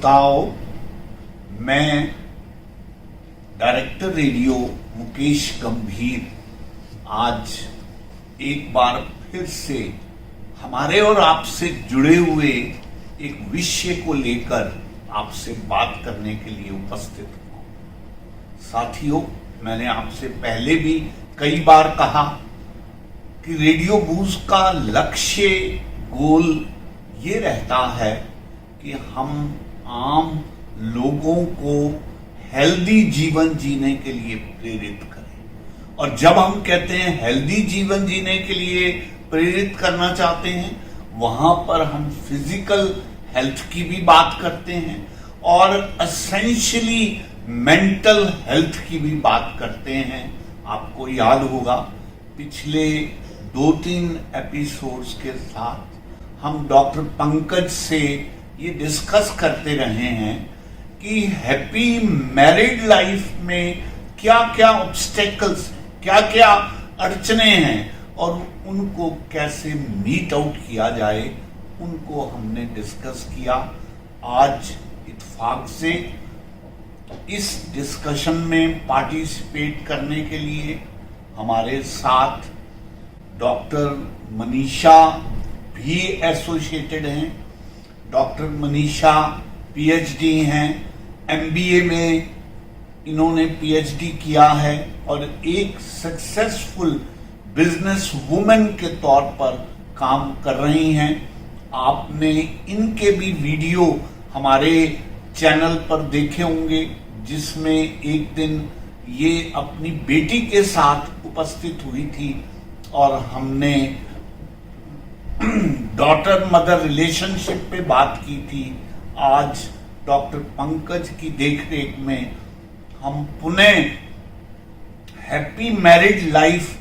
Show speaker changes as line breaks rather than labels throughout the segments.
श्रोताओं, मैं director radio Mukesh गंभीर आज एक बार फिर से हमारे और आपसे जुड़े हुए एक विषय को लेकर आपसे बात करने के लिए उपस्थित हूं। साथियों, मैंने आपसे पहले भी कई बार कहा कि रेडियो बूज का लक्ष्य गोल ये रहता है कि हम आम लोगों को हेल्दी जीवन जीने के लिए प्रेरित करें। और जब हम कहते हैं हेल्दी जीवन जीने के लिए प्रेरित करना चाहते हैं, वहां पर हम फिजिकल हेल्थ की भी बात करते हैं और एसेंशियली मेंटल हेल्थ की भी बात करते हैं। आपको याद होगा पिछले 2-3 एपिसोड्स के साथ हम डॉक्टर पंकज से ये डिस्कस करते रहे हैं कि हैप्पी मैरिड लाइफ में क्या क्या ऑब्स्टेकल्स, क्या क्या अड़चने हैं और उनको कैसे मीट आउट किया जाए, उनको हमने डिस्कस किया। आज इत्तेफाक से इस डिस्कशन में पार्टिसिपेट करने के लिए हमारे साथ डॉक्टर मनीषा भी एसोसिएटेड हैं। डॉक्टर मनीषा पीएचडी हैं, एमबीए में इन्होंने पीएचडी किया है और एक सक्सेसफुल बिजनेस वुमेन के तौर पर काम कर रही हैं। आपने इनके भी वीडियो हमारे चैनल पर देखे होंगे, जिसमें एक दिन ये अपनी बेटी के साथ उपस्थित हुई थी और हमने डॉटर मदर रिलेशनशिप पे बात की थी। आज डॉक्टर पंकज की देखरेख में हम पुनः हैप्पी मैरिड लाइफ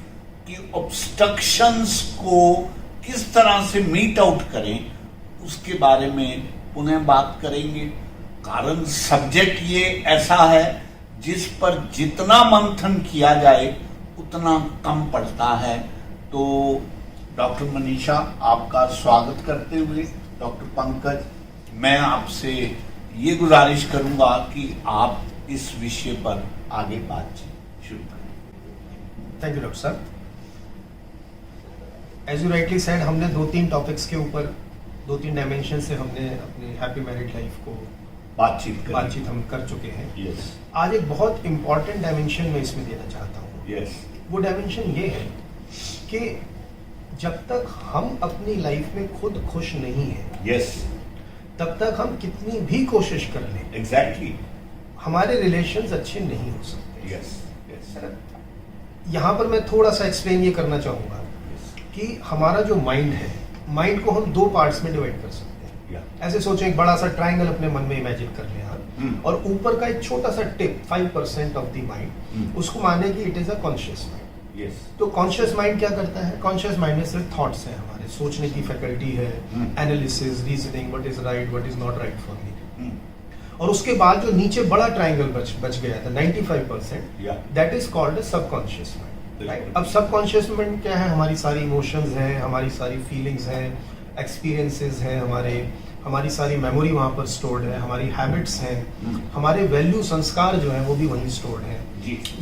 की ऑब्स्ट्रक्शंस को किस तरह से मीट आउट करें, उसके बारे में पुनः बात करेंगे। कारण सब्जेक्ट ये ऐसा है जिस पर जितना मंथन किया जाए उतना कम पड़ता है। तो डॉक्टर मनीषा, आपका स्वागत करते हुए डॉक्टर पंकज, मैं आपसे ये गुजारिश करूंगा कि आप इस विषय पर आगे बातचीत शुरू करें।
थैंक यू डॉक्टर साहब। एज यू राइटली सेड, हमने 2-3 टॉपिक्स के ऊपर 2-3 डायमेंशन से हमने अपनी हैप्पी मैरिड लाइफ को बातचीत हम कर चुके हैं।
yes.
आज एक बहुत इंपॉर्टेंट डायमेंशन मैं इसमें देना चाहता हूँ।
yes.
वो डायमेंशन ये है कि जब तक हम अपनी लाइफ में खुद खुश नहीं है,
yes.
तब तक हम कितनी भी कोशिश कर लें,
exactly.
हमारे रिलेशंस अच्छे नहीं हो सकते।
yes. yes.
यहाँ पर मैं थोड़ा सा एक्सप्लेन ये करना चाहूंगा कि हमारा जो माइंड है, माइंड को हम 2 पार्ट्स में डिवाइड कर सकते हैं। ऐसे सोचो, एक बड़ा सा ट्रायंगल अपने मन में इमेजिन कर लें आप, और ऊपर का एक छोटा सा टिप 5% ऑफ द माइंड, उसको माने कि it is a conscious mind. तो कॉन्शियस माइंड क्या करता है? कॉन्शियस माइंड में सिर्फ थॉट्स हैं, हमारे सोचने की फैकल्टी है, analysis, reasoning, what is right, what is not right for me. और उसके बाद जो नीचे बड़ा ट्रायंगल बच गया था 95%, that is called a subconscious mind. Right? अब सबकॉन्शियस माइंड क्या है? हमारी सारी इमोशंस हैं, हमारी सारी फीलिंग्स हैं, एक्सपीरियंसेस हैं, हमारी सारी मेमोरी वहाँ पर स्टोर्ड है, हमारी हैबिट्स हैं, हमारे वैल्यू, संस्कार जो है वो भी वहीं स्टोर्ड है।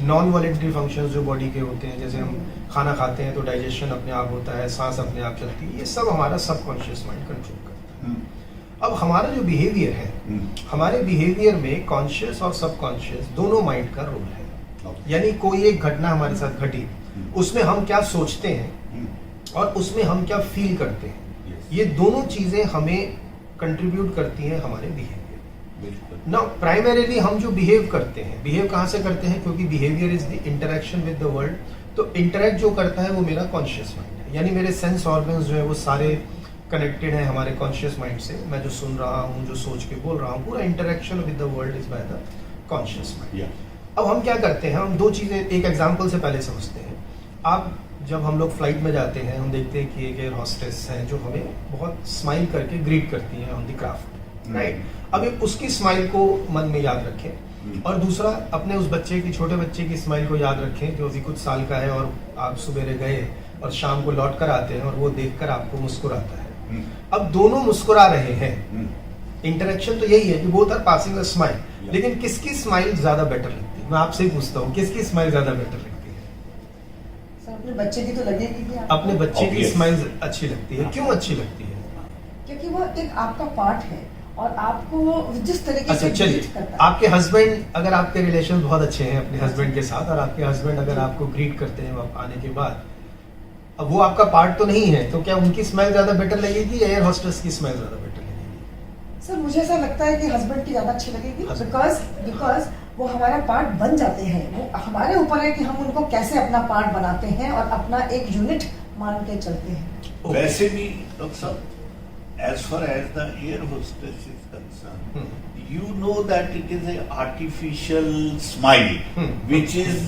नॉन वॉलेंटरी फंक्शंस जो बॉडी के होते हैं, जैसे हम खाना खाते हैं तो डाइजेशन अपने आप होता है, सांस अपने आप चलती है, ये सब हमारा सबकॉन्शियस माइंड कंट्रोल करता है। अब हमारा जो बिहेवियर है, हमारे बिहेवियर में कॉन्शियस और सबकॉन्शियस दोनों माइंड का रोल है। यानी कोई एक घटना हमारे साथ घटी, उसमें हम क्या सोचते हैं और उसमें हम क्या फील करते हैं, ये दोनों चीजें हमें कंट्रीब्यूट करती हैं हमारे बिहेवियर। नाउ प्राइमरीली हम जो बिहेव करते हैं, बिहेव कहाँ से करते हैं? क्योंकि behaviour is the interaction with the world. तो इंटरेक्ट जो करता है वो मेरा कॉन्शियस माइंड है, यानी मेरे सेंस ऑर्गन्स जो है वो सारे कनेक्टेड है हमारे कॉन्शियस माइंड से। मैं जो सुन रहा हूँ, जो सोच के बोल रहा हूँ, पूरा interaction with the world is by the conscious mind. अब हम क्या करते हैं? हम 2 चीजें एक एग्जाम्पल से पहले समझते हैं। आप जब हम लोग फ्लाइट में जाते हैं, हम देखते हैं कि एक एयर हॉस्टेस हैं जो हमें बहुत स्माइल करके ग्रीट करती हैं ऑन द क्राफ्ट। राइट? अब एक उसकी स्माइल को मन में याद रखें, और दूसरा अपने उस बच्चे की, छोटे बच्चे की स्माइल को याद रखें जो अभी कुछ साल का है और आप सुबह गए और शाम को लौट कर आते हैं और वो देखकर आपको मुस्कुराता है। अब दोनों मुस्कुरा रहे हैं, इंटरेक्शन तो यही है कि both are passing a smile,
Yeah.
लेकिन किसकी स्माइल ज्यादा बेटर लगती है? मैं आपसे ही पूछता हूँ, किसकी स्माइल ज्यादा बेटर लगती है?
सर अपने बच्चे की तो लगेगी ही आपको।
अपने बच्चे की
Obvious.
स्माइल अच्छी लगती है। क्यों अच्छी लगती है?
क्योंकि वो एक आपका पार्ट है और आपको वो जिस तरीके
अच्छा
से
चलिए,
ग्रीट करता है।
आपके हस्बैंड, अगर आपके रिलेशन बहुत अच्छे हैं अपने हस्बैंड के साथ, और आपके हस्बैंड अगर आपको ग्रीट करते हैं आप आने के बाद, अब वो आपका पार्ट तो नहीं है, तो क्या उनकी स्माइल ज्यादा बेटर लगेगी या एयर होस्टेस की स्माइल ज्यादा बेटर लगेगी?
सर मुझे ऐसा लगता है कि हस्बैंड की ज्यादा अच्छी लगेगी,
Husband.
बिकॉज वो हमारा पार्ट बन जाते हैं। वो हमारे ऊपर है कि हम उनको कैसे अपना पार्ट बनाते हैं और अपना एक यूनिट मान के चलते हैं।
Okay.
वैसे भी डॉक्टर साहब, as far as the air hostess is concerned, you know that it is an artificial smile which is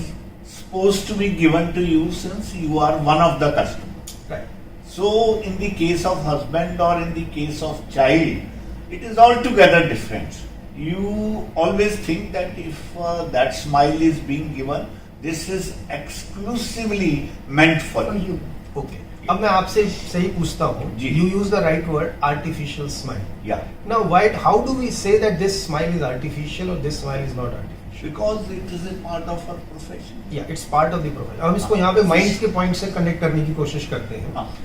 supposed to be given to you since you are one of the customers.
Right.
So in the case of husband or in the case of child, it is altogether different. You always think that if that smile is being given, this is exclusively meant for
For
you.
you.
Okay. अब मैं आपसे सही पूछता हूँ,
जी.
you use the right word, artificial smile.
Yeah.
Now, how do we say that this smile is artificial or this smile is not artificial?
Because it is a part of our profession.
Yeah, it's part of the profession. हम इसको यहाँ पे mind के point से connect करने की कोशिश करते हैं।
हाँ.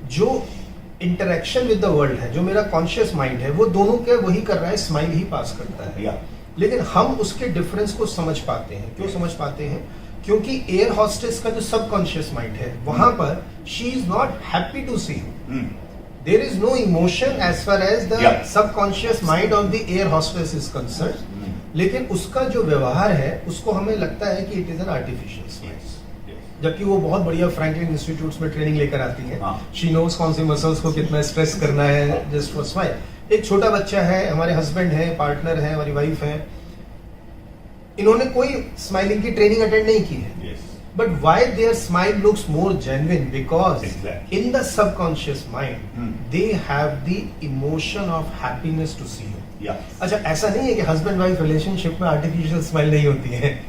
जो इंटरेक्शन विद द वर्ल्ड है, जो मेरा कॉन्शियस माइंड है, वो दोनों के वही कर रहा है, स्माइल ही पास करता है।
Yeah.
लेकिन हम उसके डिफरेंस को समझ पाते हैं। क्यों समझ पाते हैं? क्योंकि एयर हॉस्टेस का जो सबकॉन्शियस माइंड है, वहां पर she is not happy to see you.
Hmm.
There is no emotion as far as the
Yeah.
subconscious mind of the air hostess is concerned. लेकिन उसका जो व्यवहार है, उसको हमें लगता है कि it is an artificial smile.
Yes. Yes.
जबकि वो बहुत बढ़िया फ्रैंकलिन इंस्टीट्यूट्स में ट्रेनिंग लेकर आती है।
हाँ.
शी नोज कौन सी मसल्स को कितना स्ट्रेस करना है जस्ट फॉर स्माइल। एक छोटा बच्चा है, हमारे हस्बैंड है, पार्टनर है, हमारी वाइफ है, इन्होंने कोई स्माइलिंग की ट्रेनिंग अटेंड नहीं की है,
Yes.
but why their smile looks more genuine? Because
Exactly.
in the subconscious mind,
Hmm.
they have the emotion of happiness to see you.
Yeah.
अच्छा, ऐसा नहीं है कि हस्बैंड वाइफ रिलेशनशिप में आर्टिफिशियल स्माइल नहीं होती है।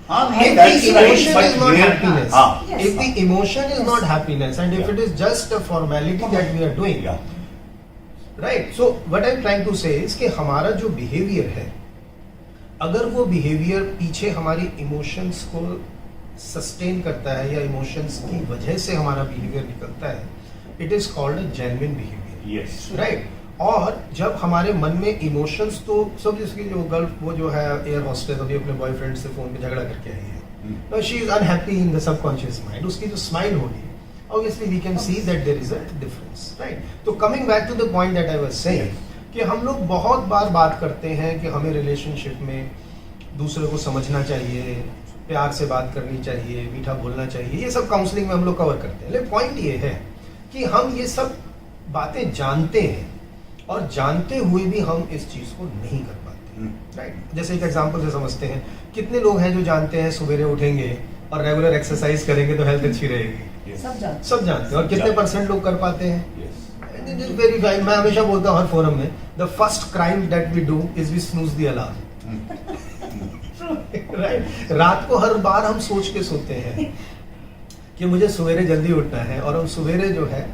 हाँ,
If
that's
the
right,
emotion
but
is not
here-
happiness,
हाँ.
Yes.
if the emotion is
Yes.
not happiness, and if
Yeah.
it is just a formality that we are doing,
Yeah.
right? So what I'm trying to say is कि हमारा जो behaviour है, अगर वो behaviour पीछे हमारी emotions को sustain करता है या इमोशंस की वजह से हमारा बिहेवियर निकलता है, it is called a genuine behaviour,
Yes.
Right? और जब हमारे मन में इमोशंस, तो सब जिसकी जो गर्ल, वो जो है एयर हॉस्टेस, अभी अपने बॉयफ्रेंड से फोन पे झगड़ा करके आई है, she is unhappy in the subconscious mind, उसकी जो स्माइल होगी, obviously we can see that there is a difference, right? तो coming back to the point that I was saying, कि हम लोग बहुत बार बात करते हैं कि हमें रिलेशनशिप में दूसरे को समझना चाहिए, प्यार से बात करनी चाहिए, मीठा बोलना चाहिए, ये सब काउंसलिंग में हम लोग कवर करते हैं। लेकिन पॉइंट ये है कि हम ये सब बातें जानते हैं और जानते हुए भी हम इस चीज को नहीं कर पाते, राइट? जैसे एक एग्जांपल से समझते हैं, कितने लोग हैं जो जानते हैं सवेरे उठेंगे और रेगुलर एक्सरसाइज करेंगे तो हेल्थ अच्छी रहेगी?
Yes.
सब जानते
सब जानते हैं। और कितने
Yeah.
परसेंट लोग कर पाते हैं?
Yes.
Very fine. मैं हमेशा बोलता हूँ हर फोरम में, the first crime that we do is we snooze the alarm, right? रात को हर बार हम सोच के सोते हैं कि मुझे सवेरे जल्दी उठना है, और हम सवेरे जो है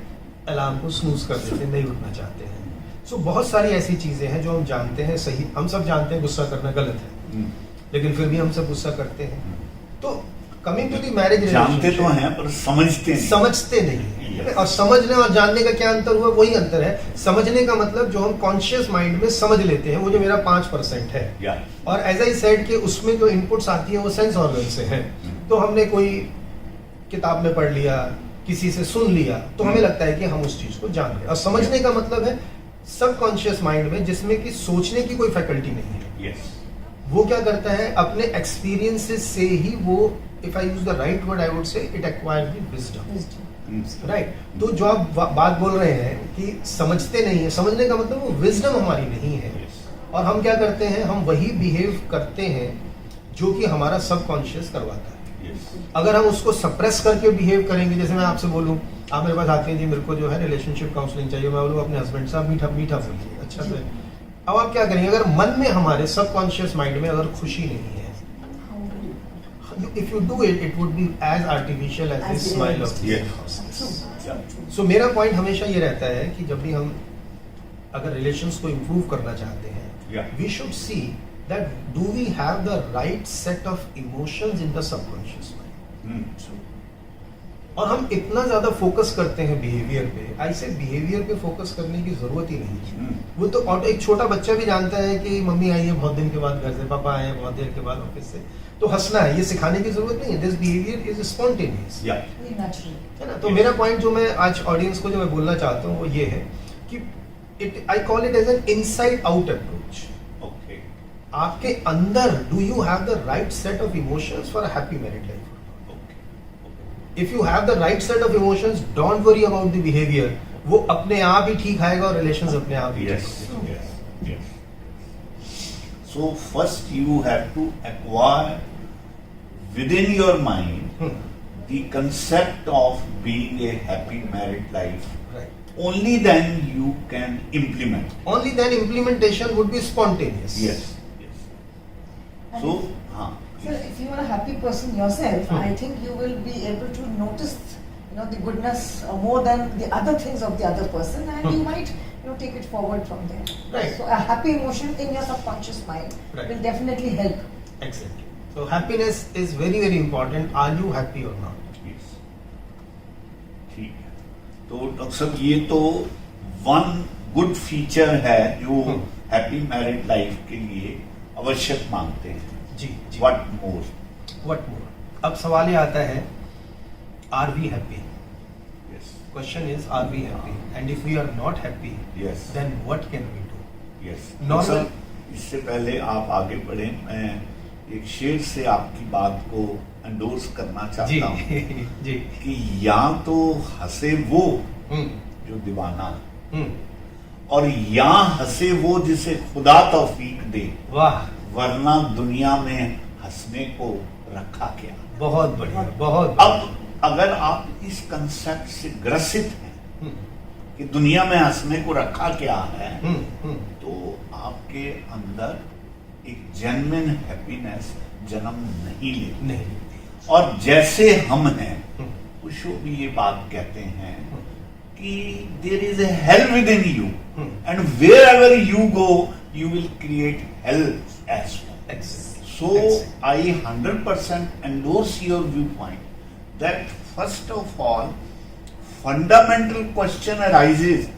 अलार्म को स्नूज कर देते हैं, नहीं उठना चाहते हैं। सो बहुत सारी ऐसी चीजें हैं जो हम जानते हैं, सही, हम सब जानते हैं गुस्सा करना गलत है, लेकिन फिर भी हम सब गुस्सा करते हैं। तो कमिंग टू द मैरिज,
जानते तो हैं पर समझते नहीं।
समझते नहीं है।
Yes.
और समझने और जानने का क्या अंतर हुआ? वही अंतर है। समझने का मतलब जो हम कॉन्शियस माइंड में समझ लेते हैं, वो जो मेरा 5% है,
Yeah.
और एज आई सेड कि उसमें जो इनपुट्स आती है वो सेंस ऑर्गन से है। तो हमने कोई किताब में पढ़ लिया, किसी से सुन लिया, तो हमें लगता है कि हम उस चीज को जान गए। और समझने का मतलब है सबकॉन्शियस माइंड में, जिसमें कि सोचने की कोई फैकल्टी नहीं है।
Yes.
वो क्या करता है, अपने एक्सपीरियंसेस से ही वो, if I use the right word, I would say it acquires the wisdom, right? तो जो आप बात बोल रहे हैं कि समझते नहीं है, समझने का मतलब वो विजडम हमारी नहीं है।
Yes.
और हम क्या करते हैं, हम वही बिहेव करते हैं जो कि हमारा सबकॉन्शियस करवाता है।
Yes.
अगर हम उसको सप्रेस करके बिहेव करेंगे, जैसे मैं आपसे बोलूं, आप मेरे पास आते हैं, जी मेरे को जो है रिलेशनशिप काउंसलिंग चाहिए, मैं बोलूँ अपने हस्बैंड से आप मीठा मीठा बोलिए, अच्छा से। अब आप क्या करेंगे, अगर मन में हमारे सबकॉन्शियस माइंड में अगर खुशी नहीं है, if you do it, it would be as artificial as the
As the
smile of the
Yes.
hostess.
Yeah.
So मेरा पॉइंट हमेशा ये रहता है कि जब भी हम अगर रिलेशंस को इम्प्रूव करना चाहते हैं, we should see that do we have the right set of emotions in the subconscious mind. और हम इतना ज्यादा फोकस करते हैं बिहेवियर पे, ऐसे बिहेवियर पे फोकस करने की जरूरत ही नहीं है। वो तो एक छोटा बच्चा भी जानता है कि मम्मी आई है बहुत दिन के बाद घर से, पापा आए हैं बहुत देर के बाद ऑफिस से, तो हंसना है, ये सिखाने की जरूरत नहीं है। दिस बिहेवियर इज स्पॉन्टेनियस, है ना। तो मेरा पॉइंट जो मैं आज ऑडियंस को जो मैं बोलना चाहता हूँ वो ये है कि I call it as an inside out approach. आपके अंदर do you have the right set of emotions for a happy married life? If you have the right set of emotions, don't worry about the behavior. वो अपने आप ही ठीक आएगा और relations अपने आप ही
yes, yes. So first you have to acquire within your mind the concept of being a happy married life.
Right.
Only then you can implement.
Only then implementation would be spontaneous.
Yes. So,
So if you are a happy person yourself, I think you will be able to notice, the goodness more than the other things of the other person, and you might, take it forward from there.
Right.
So a happy emotion in your subconscious mind will definitely help.
Exactly. So happiness is very very important. Are you happy or not?
Yes. ठीक है। तो doctor साहब ये तो one good feature है जो happy married life के लिए आवश्यक मानते हैं।
जी।
What more?
What more? अब सवाल ये आता है, are we happy?
Yes.
Question is, are we happy? And if we are not happy,
Yes.
then what can we do?
Yes.
Normal-
sir, इससे पहले आप आगे बढ़े, मैं एक शेर से आपकी बात को एंडोर्स करना
जी
चाहता हूँ
जी।
कि या तो हंसे वो
हम्म
जो दीवाना,
हम्म,
और या हंसे वो जिसे खुदा तौफीक दे,
वाह,
वरना दुनिया में हंसने को रखा क्या।
बहुत बढ़िया, बहुत बढ़िया।
अब अगर आप इस कंसेप्ट से ग्रसित हैं
हम्म,
कि दुनिया में हंसने को रखा क्या है,
हम्म,
तो आपके अंदर एक जेन्युइन हैप्पीनेस जन्म नहीं लेती।
नहीं,
और जैसे हम हैं,
हम्म,
उशो भी ये बात कहते हैं कि there is a hell within you, and wherever you go you will create hell as well.
Exactly.
So I 100% endorse your viewpoint that first of all, fundamental question arises: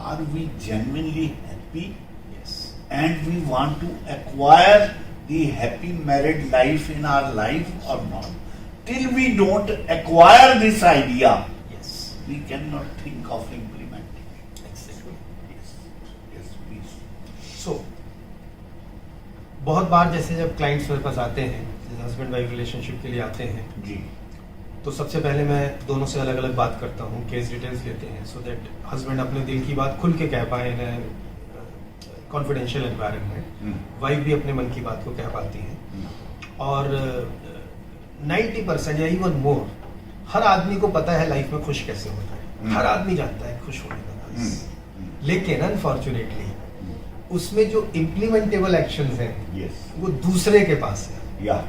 are we genuinely happy?
Yes.
And we want to acquire the happy married life in our life or not? Till we don't acquire this idea,
Yes.
we cannot think of implementing it.
Exactly.
Yes, please.
So, बहुत बार जैसे जब clients मेरे पास आते हैं, husband wife relationship के लिए आते हैं,
जी।
तो सबसे पहले मैं दोनों से अलग अलग बात करता हूँ, केस डिटेल्स लेते हैं, सो दैट हस्बैंड अपने दिल की बात खुल के कह पाए इन कॉन्फिडेंशियल एनवायरनमेंट, वाइफ भी अपने मन की बात को कह पाती है। और 90% या इवन मोर, हर आदमी को पता है लाइफ में खुश कैसे होना है, हर आदमी जानता है खुश होने का राज। लेकिन अनफॉर्चुनेटली उसमें जो इम्प्लीमेंटेबल एक्शंस हैं,
Yes.
वो दूसरे के पास है,
Yeah.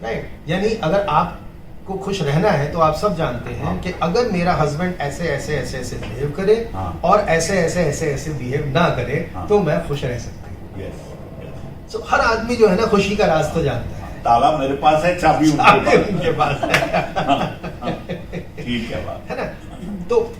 राइट? यानी अगर आपको खुश रहना है तो आप सब जानते हैं
हाँ।
कि अगर मेरा हस्बैंड ऐसे ऐसे ऐसे ऐसे बिहेव करे
हाँ।
और ऐसे ऐसे ऐसे ऐसे बिहेव ना करे,
हाँ।
तो मैं खुश रह सकती हूँ।
Yes.
So, हर आदमी जो है ना खुशी का राज तो जानता है।
ताला मेरे पास है, चाबी
चाबी
उनके
उनके पास है।
ठीक है बात।
है ना? तो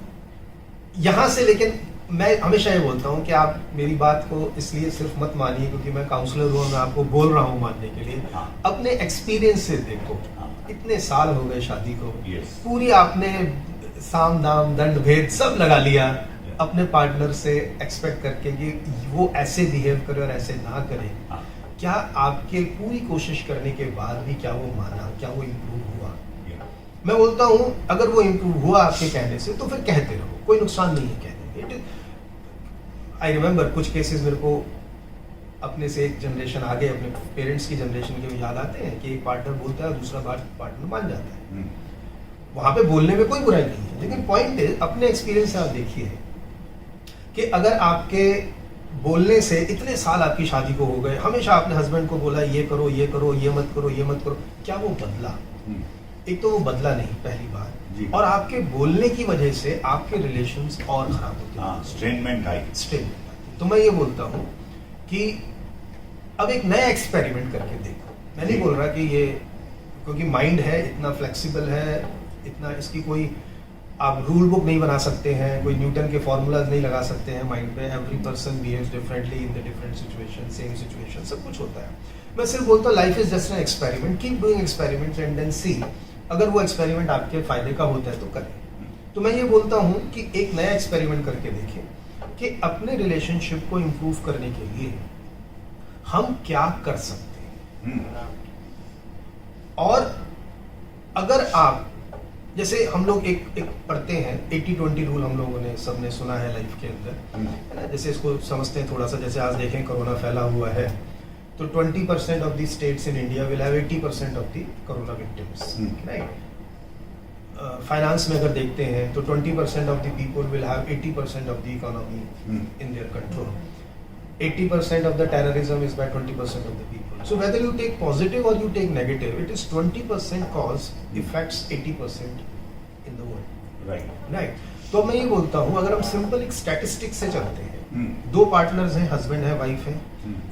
यहां से, लेकिन मैं हमेशा ये बोलता हूँ कि आप मेरी बात को इसलिए सिर्फ मत मानिए क्योंकि मैं काउंसलर हूँ, मैं आपको बोल रहा हूँ मानने के लिए।
हाँ।
अपने एक्सपीरियंस से देखो,
हाँ।
इतने साल हो गए शादी को,
Yes.
पूरी आपने साम दाम दंड भेद सब लगा लिया अपने पार्टनर से, एक्सपेक्ट करके कि वो ऐसे बिहेव करे और ऐसे ना करे।
हाँ।
क्या आपके पूरी कोशिश करने के बाद भी क्या वो माना, क्या वो इम्प्रूव हुआ? मैं बोलता हूँ अगर वो इम्प्रूव हुआ आपके कहने से तो फिर कहते रहो, कोई नुकसान नहीं है कहने में। आई रिमेम्बर कुछ केसेस मेरे को अपने से एक जनरेशन आगे, अपने पेरेंट्स की जनरेशन के याद आते हैं कि एक पार्टनर बोलता है, दूसरा पार्टनर मान जाता है। वहां पे बोलने में कोई बुराई नहीं है, लेकिन पॉइंट है, अपने एक्सपीरियंस से आप देखिए कि अगर आपके बोलने से इतने साल आपकी शादी को हो गए, हमेशा आपने हस्बैंड को बोला ये करो, ये करो, ये मत करो, ये मत करो, क्या वो बदला? एक तो वो बदला नहीं पहली बात,
जी।
और आपके बोलने की वजह से आपके रिलेशंस और खराब होते हैं।
हाँ, स्ट्रेनमेंट आई।
तो मैं ये बोलता हूँ कि अब एक नया एक्सपेरिमेंट करके देखो। मैं नहीं
जी।
बोल रहा कि ये, क्योंकि माइंड है इतना फ्लेक्सिबल है, इतना इसकी कोई आप रूल बुक नहीं बना सकते हैं, कोई न्यूटन के फॉर्मूलाज नहीं लगा सकते हैं माइंड पे। Every person behaves differently in the different situation, same situation, सब कुछ होता है। मैं सिर्फ बोलता हूँ life is just an experiment, keep doing experiments and then see, अगर वो एक्सपेरिमेंट आपके फायदे का होता है तो करें। तो मैं ये बोलता हूँ कि एक नया एक्सपेरिमेंट करके देखें कि अपने रिलेशनशिप को इम्प्रूव करने के लिए हम क्या कर सकते हैं। और अगर आप, जैसे हम लोग एक पढ़ते हैं 80-20 रूल, हम लोगों ने सबने सुना है लाइफ के अंदर, है ना। जैसे इसको समझते हैं थोड़ा सा, जैसे आज देखें कोरोना फैला हुआ है, तो 20% of the states in India will have 80% of the corona victims, right. Finance में अगर देखते हैं तो 20% of the people will have 80% of the economy in their control. 80% of the terrorism is by 20% of the people. So whether you take positive or you take negative, it is 20% cause affects 80% in the world.
Right.
Right? तो मैं ये बोलता हूँ, अगर हम simple एक statistic से चलते हैं, दो पार्टनर्स हैं, हस्बैंड है, वाइफ है,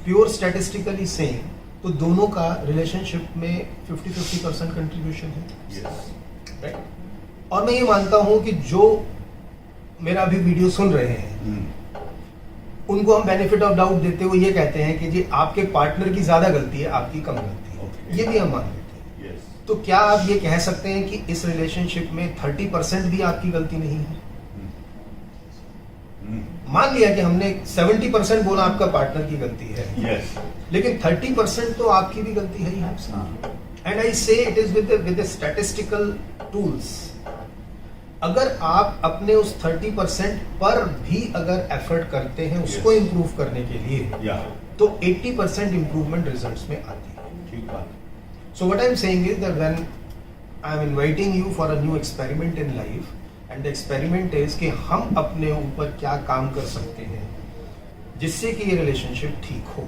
प्योर स्टैटिस्टिकली सेम, तो दोनों का रिलेशनशिप में 50-50% कंट्रीब्यूशन है, राइट। और मैं ये मानता हूँ कि जो मेरा अभी वीडियो सुन रहे हैं, उनको हम बेनिफिट ऑफ डाउट देते हुए ये कहते हैं कि जी आपके पार्टनर की ज्यादा गलती है, आपकी कम गलती है।
Okay.
ये भी हम मान लेते हैं।
Yes.
तो क्या आप ये कह सकते हैं कि इस रिलेशनशिप में 30% भी आपकी गलती नहीं है? मान लिया कि हमने 70% बोला आपका पार्टनर की गलती है,
Yes.
लेकिन 30% तो आपकी भी गलती है ही आपसे। एंड आई से it is with statistical tools. अगर आप अपने उस 30% पर भी अगर एफर्ट करते हैं उसको इम्प्रूव करने के लिए,
Yeah.
तो 80% इम्प्रूवमेंट रिजल्ट्स में आती है।
ठीक बात।
So what I'm saying is that when I'm inviting you for a new experiment in life, and the experiment is कि हम अपने ऊपर क्या काम कर सकते हैं जिससे कि ये रिलेशनशिप ठीक हो,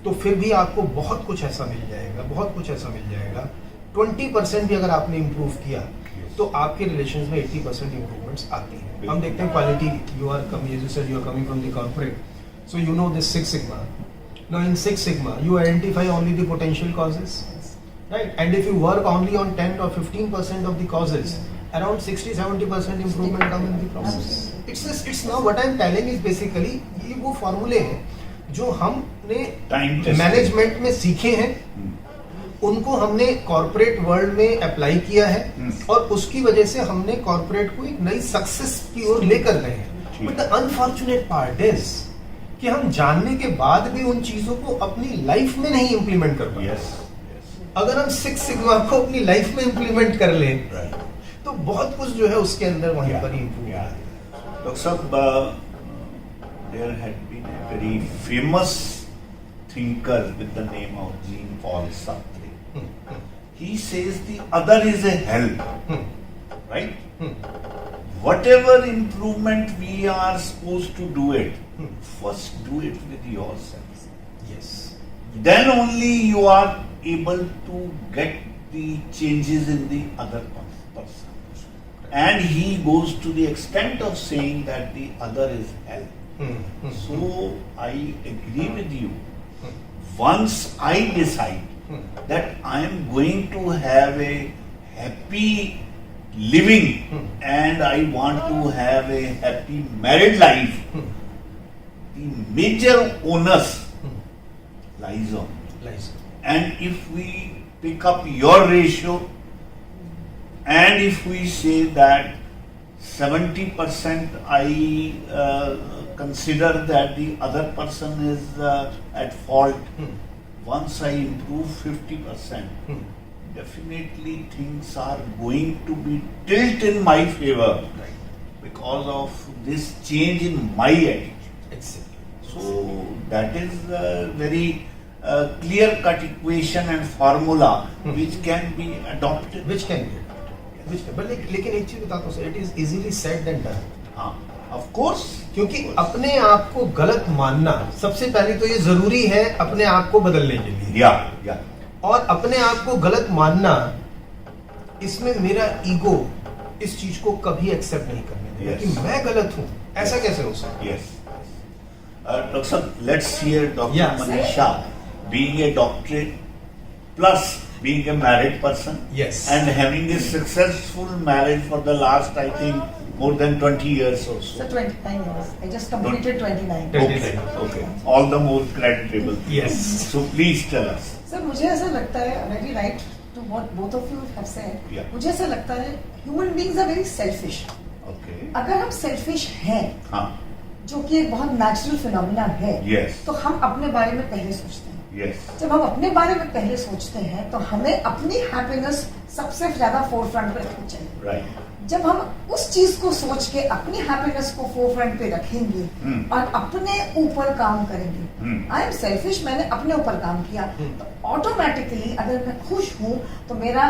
तो फिर भी आपको बहुत कुछ ऐसा मिल जाएगा, बहुत कुछ ऐसा मिल जाएगा। 20% भी अगर आपने इम्प्रूव किया तो आपके रिलेशंस में 80% इम्प्रूवमेंट्स आती हैं। हम देखते हैं quality, you are coming from the corporate, so you know this 6 sigma. Now in 6 sigma you identify only the potential causes, right? And if you work only on 10 or 15% of the causes, around 60-70% improvement come in the process. It's now what I'm telling is basically ये वो फॉर्मूले हैं जो हमने management में सीखे हैं, उनको हमने कॉर्पोरेट वर्ल्ड में अप्लाई किया है, और उसकी वजह से हमने कॉर्पोरेट को एक नई सक्सेस की ओर लेकर गए हैं। But the unfortunate part is कि हम जानने के बाद भी उन चीजों को अपनी लाइफ में नहीं इंप्लीमेंट कर पाए।
Yes.
अगर हम 6 sigma को अपनी लाइफ में इंप्लीमेंट कर लें,
Right.
तो बहुत कुछ जो है उसके अंदर वहीं पर ही improve
Yeah. Dr. Saab, there had been a very famous thinker with the name of Jean-Paul Sartre. He says the other is a hell, right? Whatever improvement we are supposed to do it, first do it with yourself.
Yes.
Then only you are able to get the changes in the other person. And he goes to the extent of saying that the other is hell. So I agree with you. Once I decide that I am going to have a happy living and I want to have a happy married life, the major onus lies on me. And if we pick up your ratio and if we say that 70% I consider that the other person is at fault, once I improve 50%, definitely things are going to be tilt in my favor, because of this change in my attitude. So that is a very clear-cut equation and formula which can be adopted.
Which can be adopted. But लेकिन एक चीज बताता हूँ, it is easily said than done.
हाँ, of course.
क्योंकि अपने आप को गलत मानना, सबसे पहले तो ये जरूरी है अपने आप को बदलने के लिए।
या
और अपने आप को गलत मानना इसमें मेरा ईगो इस चीज को कभी एक्सेप्ट नहीं करने देगा
Yes.
कि मैं गलत हूं, ऐसा कैसे हो सकता है?
Yes. Doctor, let's hear Dr.
Yeah.
Manisha being a doctorate plus being a married person
Yes.
and having a successful marriage for the last, I think, more than 20 years or
So
so.
29 years. I just completed 29.
Okay, okay. All the more creditable.
Yes.
So please tell us.
Sir मुझे ऐसा लगता है, very right to what both of you have said.
Yeah.
मुझे ऐसा लगता है human beings are very selfish.
Okay.
अगर हम selfish हैं,
हाँ.
जो कि एक बहुत नेचुरल फिनोमिना है,
Yes.
तो हम अपने बारे में पहले सोचते हैं.
Yes.
जब हम अपने बारे में पहले सोचते हैं तो हमें अपनी हैप्पीनेस सबसे ज्यादा फोरफ्रंट पे रखनी चाहिए.
Right.
जब हम उस चीज को सोच के अपनी हैप्पीनेस को फोरफ्रंट पे रखेंगे और अपने ऊपर काम करेंगे, आई एम सेल्फिश, मैंने अपने ऊपर काम किया, तो ऑटोमेटिकली अगर मैं खुश हूँ तो मेरा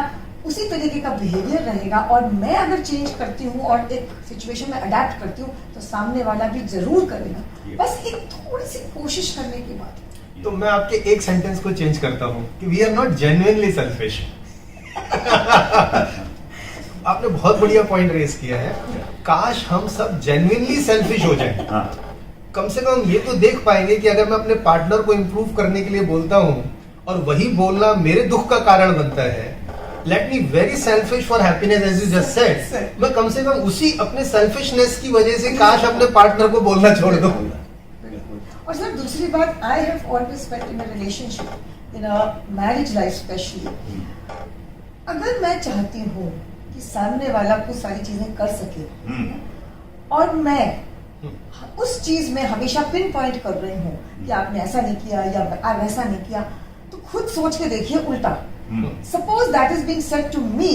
उसी तरीके का बिहेवियर रहेगा, और मैं अगर चेंज करती हूँ और एक सिचुएशन में अडेप्ट करती हूँ तो सामने वाला भी जरूर करेगा. बस एक थोड़ी सी कोशिश करने की बात है.
तो मैं आपके एक सेंटेंस को चेंज करता हूं कि we are not genuinely selfish. आपने बहुत बढ़िया पॉइंट रेज किया है. काश हम सब जेन्युइनली सेल्फिश हो जाएं.
हाँ.
कम से कम ये तो देख पाएंगे कि अगर मैं अपने पार्टनर को इम्प्रूव करने के लिए बोलता हूँ और वही बोलना मेरे दुख का कारण बनता है, let me very selfish for happiness as you just said, मैं कम से कम उसी अपने सेल्फिशनेस की वजह से काश अपने पार्टनर को बोलना छोड़ दूं.
और सर दूसरी बात, I have always felt in a relationship, in a marriage life specially, अगर मैं चाहती हूँ कि सामने वाला कुछ सारी चीजें कर सके और मैं उस चीज में हमेशा पिन पॉइंट कर रही हूँ कि आपने ऐसा नहीं किया या वैसा नहीं किया, तो खुद सोच के देखिए उल्टा. Suppose that is being said to me,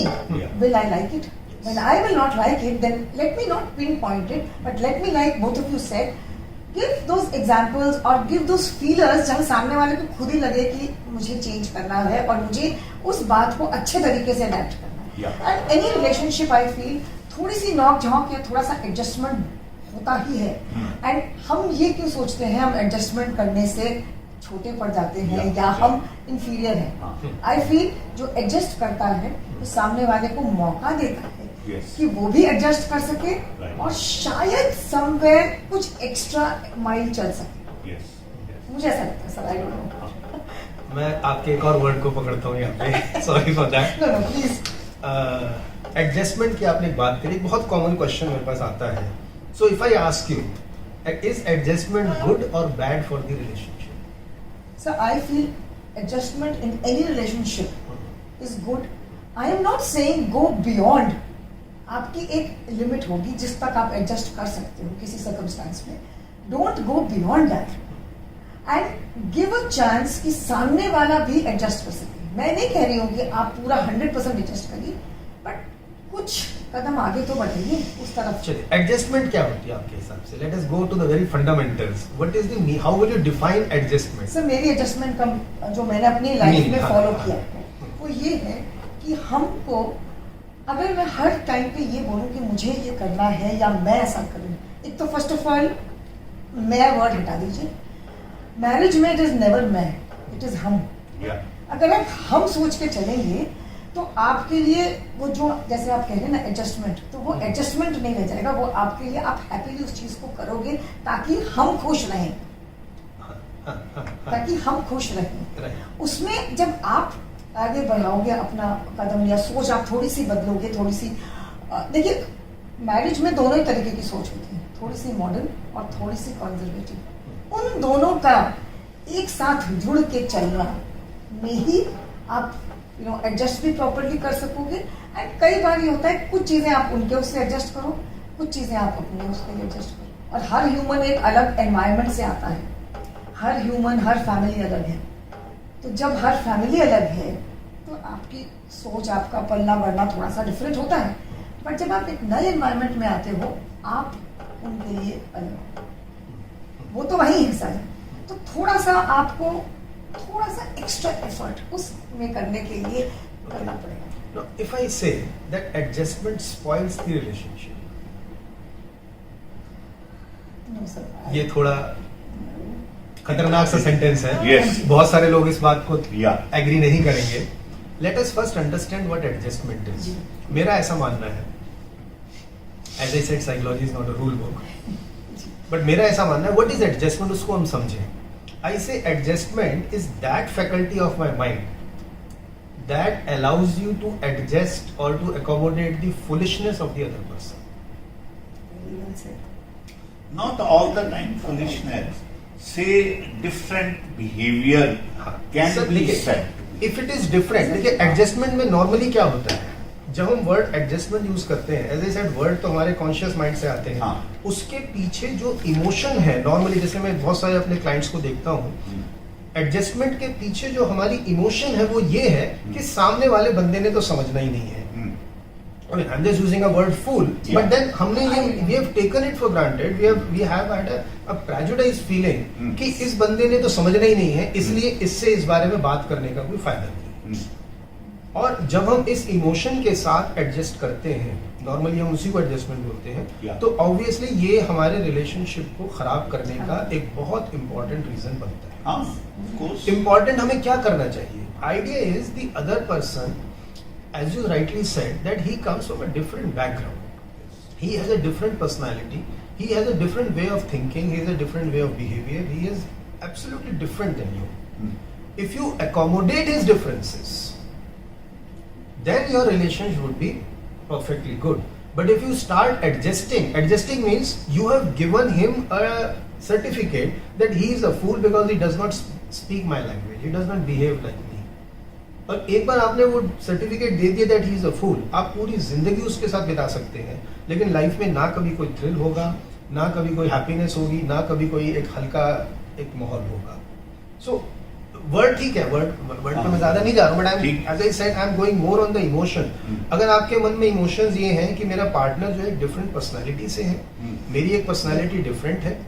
will I like it? When I will not like it, then let me not pinpoint it, but let me, like both of you said, give those examples or give those feelers जहाँ सामने वाले को खुद ही लगे कि मुझे change करना है और मुझे उस बात को अच्छे तरीके से अडेप्ट करना है. And any relationship I feel थोड़ी सी नॉक झोंक या थोड़ा सा एडजस्टमेंट होता ही है. एंड हम ये क्यों सोचते हैं हम एडजस्टमेंट करने से छोटे पड़ जाते हैं या हम इंफीरियर हैं. आई फील जो एडजस्ट करता है तो सामने वाले को मौका देता है कि वो भी एडजस्ट कर सके और शायद समवेयर कुछ एक्स्ट्रा माइल चल सके. मुझे ऐसा लगता है सर. I don't know.
मैं आपके एक और वर्ड को पकड़ता हूँ यहाँ पे. Sorry for that.
No please.
Adjustment की आपने बात करी, बहुत कॉमन क्वेश्चन मेरे पास आता है. So if I ask you, is adjustment good और bad for the relationship?
So I feel adjustment in any relationship is good. I am not saying go beyond. आपकी एक लिमिट होगी जिस तक आप एडजस्ट कर सकते हो किसी सर्कमस्टांस में. Don't go beyond that. And give a chance कि सामने वाला भी एडजस्ट कर सके. मैं नहीं कह रही हूँ कि आप पूरा 100% एडजस्ट करिए, बट कुछ कदम आगे तो बढ़ेंगे उस तरफ.
चलिए, एडजस्टमेंट क्या होती है आपके हिसाब से? Let us go to the very fundamentals. What is the, how will you define adjustment?
Sir मेरी एडजस्टमेंट का जो मैंने अपनी लाइफ में फॉलो किया वो ये है कि हमको, अगर मैं हर टाइम पे ये बोलूं कि मुझे ये करना है या मैं ऐसा करूं, एक तो फर्स्ट ऑफ ऑल मैं वर्ड हटा दीजिए. मैरिज में इट इज नेवर मैं, इट इज हम. अगर आप हम सोच के चलेंगे तो आपके लिए वो जो, जैसे आप कह रहे हैं ना एडजस्टमेंट, तो वो एडजस्टमेंट नहीं रह जाएगा. वो आपके लिए, आप हैप्पीली उस चीज को करोगे ताकि हम खुश रहें, ताकि हम खुश रहें. उसमें जब आप आगे बढ़ाओगे अपना कदम या सोच, आप थोड़ी सी बदलोगे, थोड़ी सी, देखिए मैरिज में दोनों ही तरीके की सोच होती है, थोड़ी सी मॉडर्न और थोड़ी सी कंजर्वेटिव. उन दोनों का एक साथ जुड़ के चलना में ही आप एडजस्ट भी प्रॉपरली कर सकोगे. एंड कई बार ये होता है कुछ चीजें आप उनके उससे एडजस्ट करो, कुछ चीजें आप अपने उसके लिए एडजस्ट करो. और हर ह्यूमन एक अलग एनवायरनमेंट से आता है. हर ह्यूमन, हर फैमिली अलग है. तो जब हर फैमिली अलग है तो आपकी सोच, आपका पलना बढ़ना थोड़ा सा डिफरेंट होता है. बट जब आप एक नए एनवायरनमेंट में आते हो, आप उनके लिए अलग, वो तो वही हिस्सा है. तो थोड़ा सा आपको थोड़ा सा एक्स्ट्रा एफर्ट उसमें करने के लिए करना पड़ेगा.
If I say that adjustment spoils the relationship,
No, sir.
ये थोड़ा खतरनाक सा सेंटेंस है.
Yes.
बहुत सारे लोग इस बात को
Yeah.
एग्री नहीं करेंगे. Let us first understand what adjustment is. मेरा ऐसा मानना है, as I said psychology is not a rule book, but मेरा ऐसा मानना है व्हाट इज एडजस्टमेंट, उसको हम समझें. I say adjustment is that faculty of my mind that allows you to adjust और to accommodate the foolishness of the other person.
Very well said.
Not all the time foolishness. Say different behavior can
Sir,
be
देखिए,
said.
if it is different, देखिए adjustment में normally क्या होता है, जब हम word adjustment use करते हैं, एज आई सेड वर्ड तो हमारे कॉन्शियस माइंड से आते हैं.
हाँ.
उसके पीछे जो इमोशन है नॉर्मली, जैसे मैं बहुत सारे अपने क्लाइंट्स को देखता हूँ, एडजस्टमेंट के पीछे जो हमारी इमोशन है वो ये है कि सामने वाले बंदे ने तो समझना ही नहीं है. I mean, I'm just using a word fool,
Yeah.
but then हमने ये we have taken it for granted. We have had a prejudiced feeling कि इस बंदे ने तो समझना ही नहीं है, इसलिए इससे इस बारे में बात करने का कोई फायदा नहीं. और जब हम इस इमोशन के साथ एडजस्ट करते हैं, नॉर्मली हम उसी को एडजस्टमेंट बोलते हैं,
Yeah.
तो ऑब्वियसली ये हमारे रिलेशनशिप को खराब करने का एक बहुत इंपॉर्टेंट रीजन बनता है.
हाँ, of course.
इम्पॉर्टेंट हमें क्या करना चाहिए? Idea is the other person, as you rightly said, that he comes from a different background. He has a different personality. He has a different way of thinking. He has a different way of behavior. He is absolutely different than you. If you accommodate his differences, then your relationship would be perfectly good. But if you start adjusting means you have given him a certificate that he is a fool because he does not speak my language. He does not behave like me. और एक बार आपने वो certificate दे दिया that he is अ फूल, आप पूरी जिंदगी उसके साथ बिता सकते हैं, लेकिन लाइफ में ना कभी कोई थ्रिल होगा, ना कभी कोई हैप्पीनेस होगी, ना कभी कोई एक हल्का एक माहौल होगा. सो वर्ड ठीक है, वर्ड पे मैं ज्यादा नहीं जा रहा हूँ, but I as I said I am going more on the emotion. अगर आपके मन में इमोशंस ये हैं कि मेरा पार्टनर जो है डिफरेंट पर्सनालिटी से है, मेरी एक पर्सनालिटी डिफरेंट है,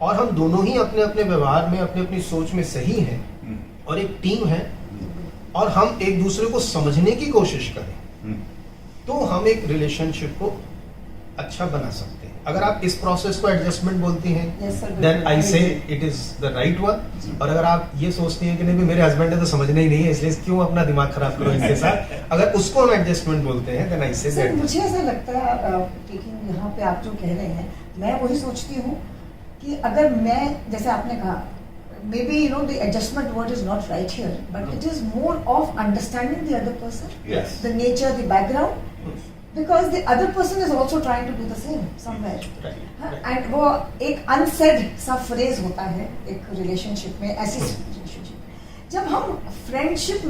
और हम दोनों ही अपने अपने व्यवहार में अपनी अपनी सोच में सही हैं, और एक टीम है, और हम एक दूसरे को समझने की कोशिश करें, तो हम एक रिलेशनशिप को अच्छा बना सकते हैं. अगर आप इस प्रोसेस को एडजस्टमेंट बोलती हैं,
Yes, sir,
देन आई से
बिल्कुल.
It is the right one. और अगर आप ये सोचती हैं कि नहीं मेरे हस्बैंड ने तो समझना ही नहीं है, इसलिए क्यों अपना दिमाग खराब करो इसके साथ, अगर उसको हम एडजस्टमेंट बोलते हैं, देन आई से
सर मुझे ऐसा लगता है, टेकिंग यहाँ पे आप जो कह रहे हैं, मैं वही सोचती हूँ कि अगर मैं, जैसे आपने कहा, maybe the adjustment word is not right here, but it is more of understanding the other person,
Yes.
the nature, the background, because the other person is also trying to do the same somewhere.
Right.
And वो एक unsaid सा phrase होता है एक relationship में, ऐसी relationship जब हम friendship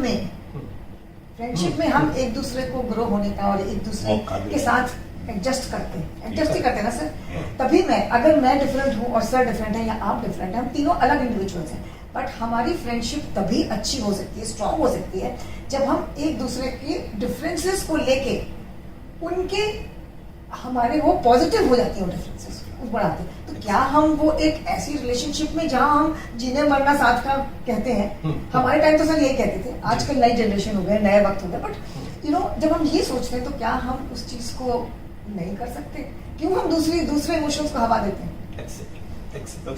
में हम एक दूसरे को ग्रो होने का और एक दूसरे
मौका देते
के साथ एडजस्ट करते हैं, एडजस्ट ही करते हैं ना सर. तभी मैं, अगर मैं डिफरेंट हूँ और सर डिफरेंट है या आप डिफरेंट हैं, हम तीनों अलग इंडिविजुअल्स हैं, बट हमारी फ्रेंडशिप तभी अच्छी हो सकती है, स्ट्रांग हो सकती है, जब हम एक दूसरे के डिफरेंसेस को लेके उनके हमारे वो पॉजिटिव हो जाती है, वो डिफरेंसेस बढ़ाते हैं. तो क्या हम वो एक ऐसी रिलेशनशिप में जहाँ हम जीने मरना साथ का कहते हैं, हमारे टाइम तो सर यही कहते थे, आजकल नई जनरेशन हो गए, नए वक्त हो गए, बट जब हम ये सोचते हैं तो क्या हम उस चीज को नहीं कर सकते? क्यों हम दूसरे इमोशंस को हवा देते हैं?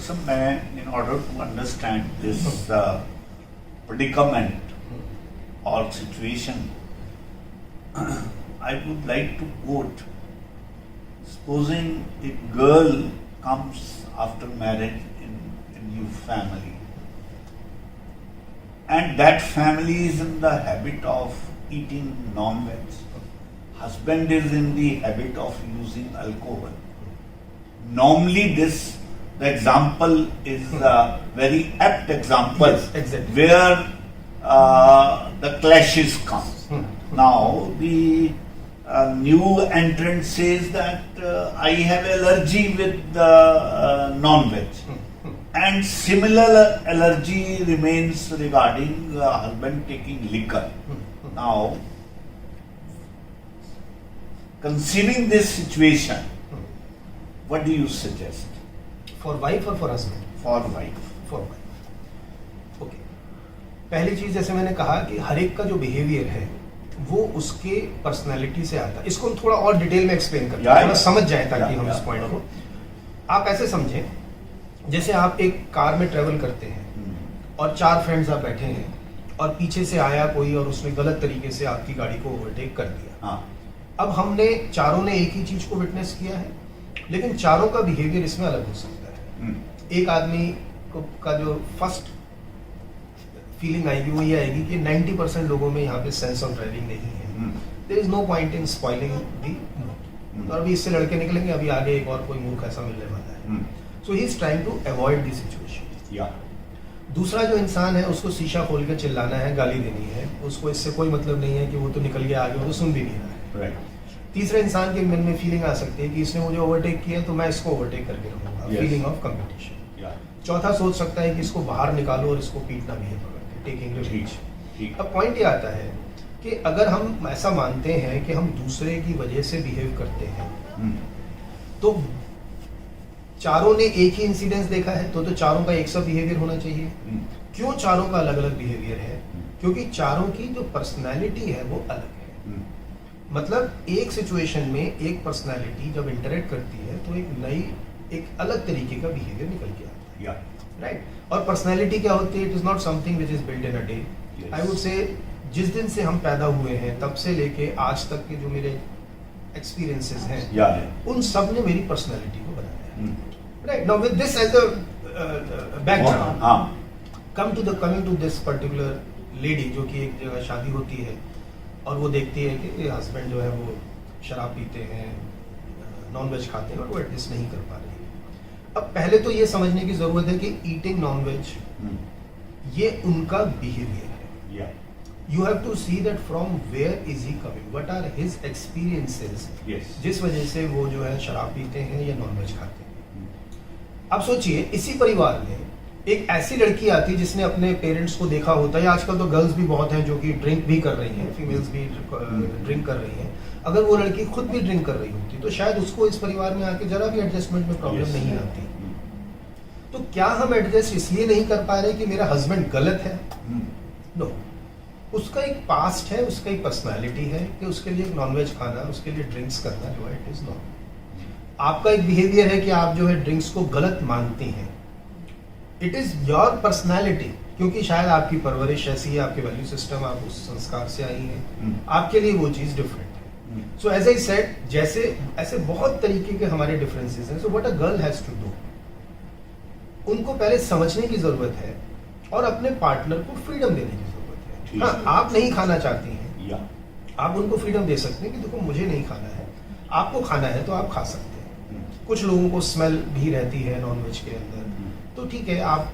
So, in order to understand this predicament or situation, I would like to quote, supposing a girl comes after marriage in a new family, and that family is in the habit of eating non-veg, husband is in the habit of using alcohol. Normally the example is a very apt example.
Yes, exactly.
Where the clashes come. Now the new entrant says that I have allergy with the non-veg. And similar allergy remains regarding husband taking liquor. Now, considering this situation, what do you suggest?
For wife or for husband?
For wife.
For wife. Okay. पहली चीज, जैसे मैंने कहा कि हर एक का जो behaviour है वो उसके पर्सनालिटी से आता है. इसको हम थोड़ा और डिटेल में एक्सप्लेन करते हैं, थोड़ा समझ जाए ताकि हम इस पॉइंट को. आप ऐसे समझें, जैसे आप एक कार में ट्रेवल करते हैं और 4 फ्रेंड्स आप बैठे हैं और पीछे से आया कोई और उसने गलत तरीके से आपकी गाड़ी को ओवरटेक कर दिया।
हाँ,
अब हमने चारों ने एक ही चीज को विटनेस किया है, लेकिन चारों का बिहेवियर इसमें अलग हो सकता है। एक आदमी का जो फर्स्ट फीलिंग आएगी वो ये आएगी कि 90% लोगों में यहाँ पे सेंस ऑफ ड्राइविंग नहीं है, there is no point in spoiling the mood, और अभी इससे लड़के निकलेंगे, अभी आगे एक और कोई मूर्ख ऐसा मिलने वाला है। So he is trying to avoid the situation.
या
दूसरा जो इंसान है उसको शीशा खोल के चिल्लाना है, गाली देनी है, उसको इससे कोई मतलब नहीं है कि वो तो निकल गया आगे, वो तो सुन भी नहीं रहा है।
राइट।
तीसरे इंसान के मन में फीलिंग आ सकती है कि इसने मुझे ओवरटेक किया तो मैं इसको ओवरटेक करके रहूंगा,
Yes.
Feeling of competition.
या
चौथा सोच सकता है कि इसको बाहर निकालो और इसको पीटना भी है पकड़ के, टेकिंग रिवेंज।
ठीक।
अब पॉइंट ये आता है कि अगर हम ऐसा मानते हैं कि हम दूसरे की वजह से बिहेव करते हैं, तो चारों ने एक ही इंसिडेंस देखा है तो चारों का एक सा बिहेवियर होना चाहिए। क्यों चारों का अलग अलग बिहेवियर है? क्योंकि चारों की जो पर्सनैलिटी है वो अलग है। मतलब एक सिचुएशन में एक पर्सनैलिटी जब इंटरेक्ट करती है तो एक अलग तरीके का बिहेवियर निकल के आता है।
या
राइट। और पर्सनैलिटी क्या होती है? It is not something which is build in a day.
Yes.
I would say जिस दिन से हम पैदा हुए हैं तब से लेके आज तक के जो मेरे एक्सपीरियंसेस हैं,
या
उन सब ने मेरी पर्सनैलिटी को बनाया है। Right. Now with this as a background,
हाँ,
coming to this particular lady जो कि एक जगह शादी होती है और वो देखती है कि हस्बैंड जो है वो शराब पीते हैं, नॉनवेज खाते हैं और वो एडजस्ट नहीं कर पा रही है। अब पहले तो ये समझने की जरूरत है कि ईटिंग नॉनवेज ये उनका बिहेवियर है।
या
you have to see that from where is he coming, what are his experiences,
yes.
जिस वजह से वो जो है शराब पीते हैं या नॉनवेज खाते हैं। अब सोचिए इसी परिवार में एक ऐसी लड़की आती जिसने अपने पेरेंट्स को देखा होता है, आजकल तो गर्ल्स भी बहुत हैं जो कि ड्रिंक भी कर रही हैं, फीमेल्स भी ड्रिंक कर रही हैं। अगर वो लड़की खुद भी ड्रिंक कर रही होती तो शायद उसको इस परिवार में आके जरा भी एडजस्टमेंट में प्रॉब्लम
Yes.
नहीं आती। तो क्या हम एडजस्ट इसलिए नहीं कर पा रहे कि मेरा हस्बैंड गलत है? नो, उसका एक पास्ट है, उसका एक पर्सनालिटी है कि उसके लिए नॉनवेज खाना, उसके लिए ड्रिंक्स करना जो है इट इज नॉट। आपका एक बिहेवियर है कि आप जो है ड्रिंक्स को गलत मानती हैं, इट इज योर पर्सनैलिटी, क्योंकि शायद आपकी परवरिश ऐसी है, आपके वैल्यू सिस्टम, आप उस संस्कार से आई हैं, आपके लिए वो चीज डिफरेंट है। सो एज आई सेड, जैसे ऐसे बहुत तरीके के हमारे डिफरेंसेस हैं। So what a girl has to do, उनको पहले समझने की जरूरत है और अपने पार्टनर को फ्रीडम देने की जरूरत है। हाँ, आप नहीं खाना चाहती हैं,
या
आप उनको फ्रीडम दे सकते हैं कि देखो मुझे नहीं खाना है, आपको खाना है तो आप खा सकते हैं। कुछ लोगों को स्मेल भी रहती है नॉनवेज के अंदर, तो ठीक है, आप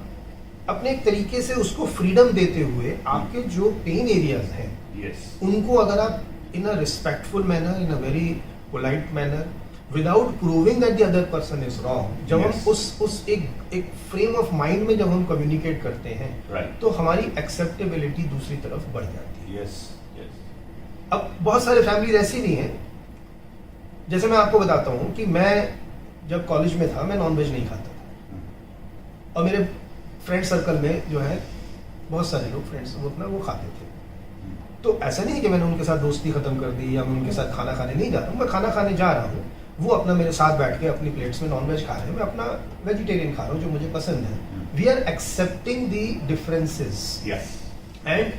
अपने एक तरीके से उसको फ्रीडम देते हुए आपके जो पेन एरियाज हैं
यस।
उनको अगर आप in a respectful manner, in a very polite manner, without proving that the other person is wrong, जब
Yes.
हम उस एक फ्रेम ऑफ माइंड में जब हम कम्युनिकेट करते हैं
राइट।
तो हमारी एक्सेप्टेबिलिटी दूसरी तरफ बढ़ जाती है।
यस। यस।
अब बहुत सारे फैमिलीज ऐसी भी हैं, जैसे मैं आपको बताता हूँ कि मैं जब कॉलेज में था मैं नॉनवेज नहीं खाता था और मेरे फ्रेंड सर्कल में जो है बहुत सारे लोग फ्रेंड्स वो अपना वो खाते थे। तो ऐसा नहीं है कि मैंने उनके साथ दोस्ती खत्म कर दी या मैं उनके साथ खाना खाने नहीं जा रहा हूँ, मैं खाना खाने जा रहा हूँ, वो अपना मेरे साथ बैठ के अपनी प्लेट्स में नॉनवेज खा रहे हैं, मैं अपना वेजिटेरियन खा रहा हूँ जो मुझे पसंद है। We are accepting the differences
yes.
And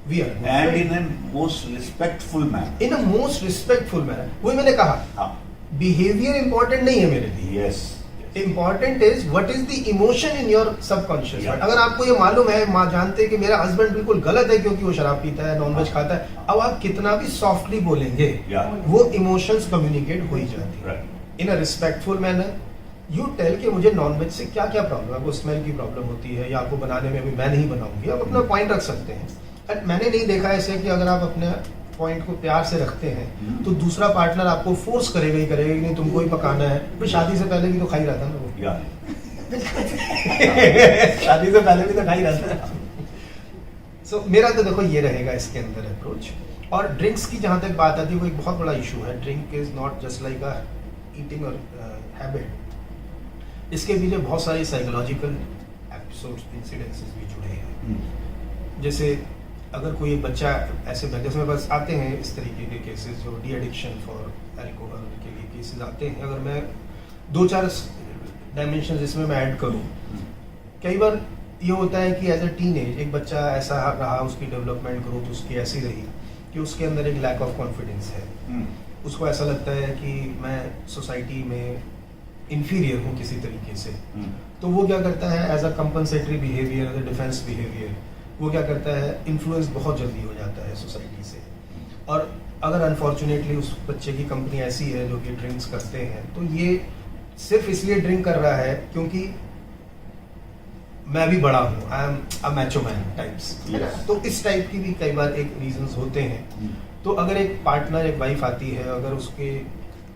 we are
and in a most respectful manner.
In a most respectful manner. वही मैंने कहा,
हाँ।
बिहेवियर इंपॉर्टेंट नहीं है मेरे लिए,
yes.
Important is what is the emotion in your subconscious.
Yeah.
अगर आपको ये मालूम है, माँ जानते हैं कि मेरा हस्बैंड बिल्कुल गलत है क्योंकि वो शराब पीता है, नॉनवेज खाता है, अब आप कितना भी सॉफ्टली बोलेंगे
Yeah.
वो इमोशंस कम्युनिकेट हो ही जाती है।
Right.
In a respectful manner you tell कि मुझे नॉनवेज से क्या क्या प्रॉब्लम है, आपको स्मेल की प्रॉब्लम होती है या आपको बनाने में भी मैं नहीं बनाऊंगी, आप अपना पॉइंट रख सकते हैं। बट मैंने नहीं देखा ऐसे कि अगर आप अपने पॉइंट को प्यार से रखते हैं तो दूसरा पार्टनर आपको फोर्स करेगा ही करेगा कि नहीं तुमको ही पकाना है। तो शादी से पहले भी तो खा ही रहा था ना वो।
या
शादी से पहले भी तो खा ही रहा था। सो मेरा तो देखो ये रहेगा इसके अंदर अप्रोच। और ड्रिंक्स की जहाँ तक बात आती है वो एक बहुत बड़ा इशू है। Drink is not just like a eating और हैबिट, इसके पीछे बहुत सारे साइकोलॉजिकल एपिसोड्स, इंसिडेंसेस भी जुड़े हैं। जैसे अगर कोई बच्चा ऐसे जैसे मेरे पास आते हैं इस तरीके के केसेस जो डी एडिक्शन फॉर अल्कोहल के लिए केसेस आते हैं, अगर मैं 2-4 डायमेंशन इसमें मैं ऐड करूं, कई बार ये होता है कि एज अ टीनेज एक बच्चा ऐसा रहा, उसकी डेवलपमेंट ग्रोथ उसकी ऐसी रही कि उसके अंदर एक लैक ऑफ कॉन्फिडेंस है। उसको ऐसा लगता है कि मैं सोसाइटी में इंफीरियर हूँ किसी तरीके से। तो वो क्या करता है as a compensatory behaviour, as a defence behaviour, वो क्या करता है इन्फ्लुएंस बहुत जल्दी हो जाता है सोसाइटी से। और अगर अनफॉर्चुनेटली उस बच्चे की कंपनी ऐसी है जो कि ड्रिंक्स करते हैं, तो ये सिर्फ इसलिए ड्रिंक कर रहा है क्योंकि मैं भी बड़ा हूँ, आई am a Macho man types. तो इस टाइप की भी कई बार एक रीजंस होते हैं। तो अगर एक पार्टनर, एक वाइफ आती है, अगर उसके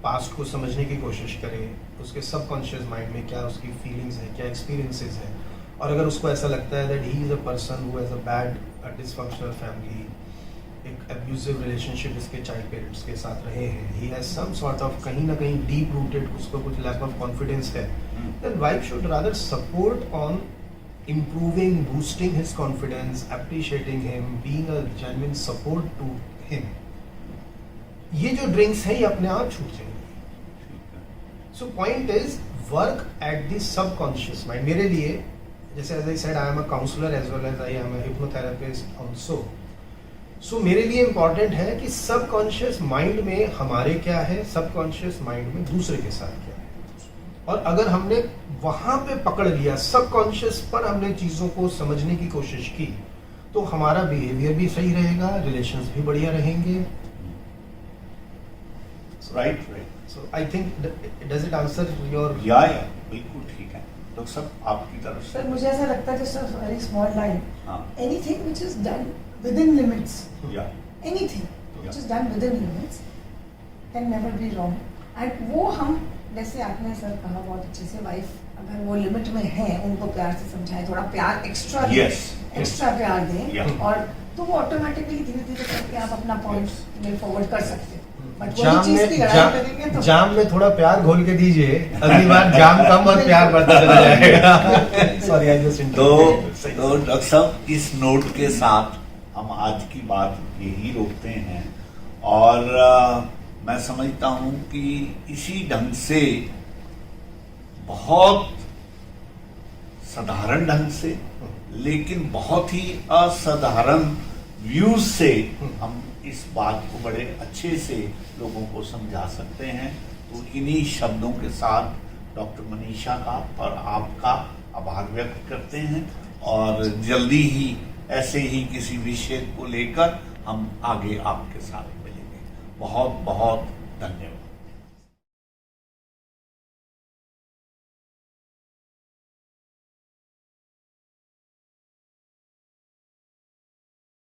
पास्ट को समझने की कोशिश करे, उसके सबकॉन्शियस माइंड में क्या उसकी फीलिंग्स है, क्या एक्सपीरियंसेस है, और अगर उसको ऐसा लगता है that he is a person who has a bad dysfunctional family, एक अब्यूजिव रिलेशनशिप इसके चाइल्ड पेरेंट्स के साथ रहे हैं, he has some sort of कहीं ना कहीं डीप रूटेड उसको कुछ लैक ऑफ कॉन्फिडेंस है, then wife should rather support on improving, boosting his confidence, appreciating him, being a genuine support to him. ये जो ड्रिंक्स है ये अपने आप छूट जाएंगे। So point is work at the subconscious mind. मेरे लिए जैसे as I said I am a counsellor as well as I am a hypnotherapist also. So मेरे लिए इंपॉर्टेंट है कि सबकॉन्शियस माइंड में हमारे क्या है, सबकॉन्शियस माइंड में दूसरे के साथ क्या है। और अगर हमने वहां पे पकड़ लिया, सबकॉन्शियस पर हमने चीजों को समझने की कोशिश की, तो हमारा बिहेवियर भी सही रहेगा, रिलेशंस भी बढ़िया रहेंगे।
Right.
So I think does it answer your?
या बिल्कुल ठीक है। तो सब आपकी तरफ से
सर मुझे ऐसा लगता है just a very small line,
हाँ।
Anything which is done within limits,
या
anything which is done within limits can never be wrong. And वो हम, जैसे आपने सर कहा बहुत अच्छे से, वाइफ अगर वो लिमिट में है, उनको प्यार से समझाएं, थोड़ा प्यार एक्स्ट्रा
Yes.
एक्स्ट्रा प्यार दें,
Yeah.
और तो वो ऑटोमेटिकली धीरे धीरे करके आप अपना पॉइंट में फॉरवर्ड कर सकते हैं। बट
जाम
वही चीज की लड़ाई करेंगे
में
तो
जाम में थोड़ा प्यार घोल के दीजिए, अगली बार जाम कम और प्यार बढ़ता चला जाएगा। सॉरी आई जस्ट
तो डॉक्टर साहब इस नोट के साथ हम आज की बात यही रोकते हैं। और मैं समझता हूं कि इसी ढंग से, बहुत साधारण ढंग से, लेकिन बहुत ही असाधारण व्यूज से हम इस बात को बड़े अच्छे से लोगों को समझा सकते हैं। तो इन्हीं शब्दों के साथ डॉक्टर मनीषा का और आपका आभार व्यक्त करते हैं, और जल्दी ही ऐसे ही किसी विषय को लेकर हम आगे आपके साथ मिलेंगे। बहुत बहुत धन्यवाद।